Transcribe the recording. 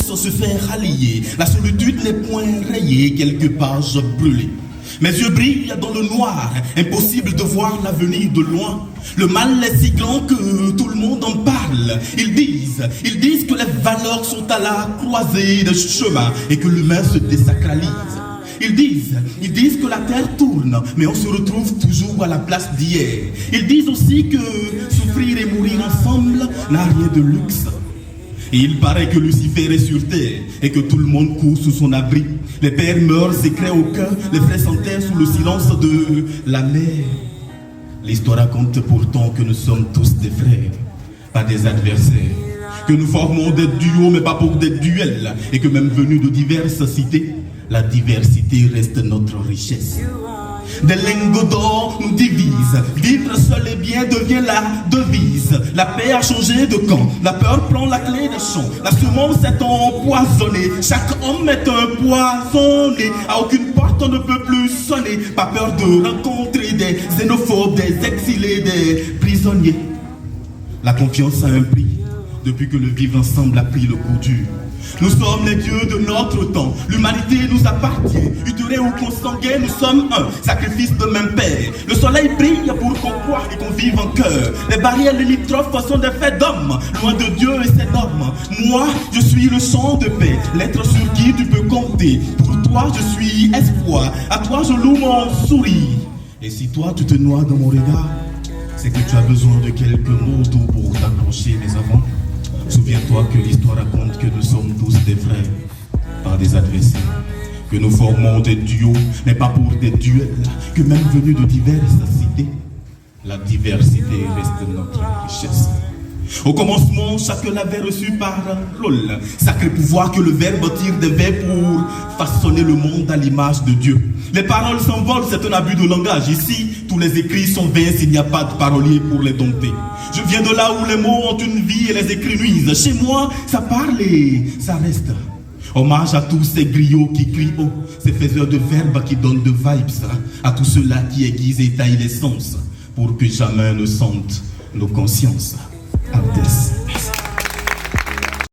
tous se fait rallier. La solitude n'est point rayée, quelques pages brûlées. Mes yeux brillent dans le noir, impossible de voir l'avenir de loin. Le mal est si grand que tout le monde en parle. Ils disent que les valeurs sont à la croisée des chemins et que l'humain se désacralise. Ils disent que la terre tourne, mais on se retrouve toujours à la place d'hier. Ils disent aussi que souffrir et mourir ensemble n'a rien de luxe. Et il paraît que Lucifer est sur terre et que tout le monde court sous son abri. Les pères meurent, éclairs au cœur, les frères s'enterrent sous le silence de la mer. L'histoire raconte pourtant que nous sommes tous des frères, pas des adversaires. Que nous formons des duos mais pas pour des duels. Et que même venus de diverses cités, la diversité reste notre richesse. Des lingots d'or nous divisent. Vivre seul et bien devient la devise. La paix a changé de camp. La peur prend la clé des champs. La semence est empoisonnée. Chaque homme est un poisonné. À aucune porte on ne peut plus sonner. Pas peur de rencontrer des xénophobes, des exilés, des prisonniers. La confiance a un prix. Depuis que le vivre ensemble a pris le coup dur. Nous sommes les dieux de notre temps. L'humanité nous appartient. Uturé ou consanguin, nous sommes un. Sacrifice de même père. Le soleil brille pour qu'on croie et qu'on vive en cœur. Les barrières limitrophes sont des faits d'hommes. Loin de Dieu et ses normes. Moi, je suis le chant de paix. L'être sur qui tu peux compter. Pour toi, je suis espoir. À toi, je loue mon sourire. Et si toi, tu te noies dans mon regard, c'est que tu as besoin de quelques mots doux pour t'accrocher les avant. Souviens-toi que l'histoire raconte que nous sommes tous des frères, pas des adversaires. Que nous formons des duos, mais pas pour des duels. Que même venus de diverses cités, la diversité reste notre richesse. Au commencement, chacun l'avait reçu par rôle. Sacré pouvoir que le verbe tire des vers pour façonner le monde à l'image de Dieu. Les paroles s'envolent, c'est un abus de langage. Ici, tous les écrits sont vains s'il n'y a pas de parolier pour les dompter. Je viens de là où les mots ont une vie et les écrits nuisent. Chez moi, ça parle et ça reste. Hommage à tous ces griots qui crient haut, ces faiseurs de verbes qui donnent de vibes, à tous ceux-là qui aiguisent et taillent les sens, pour que jamais ne sentent nos consciences. Abdès.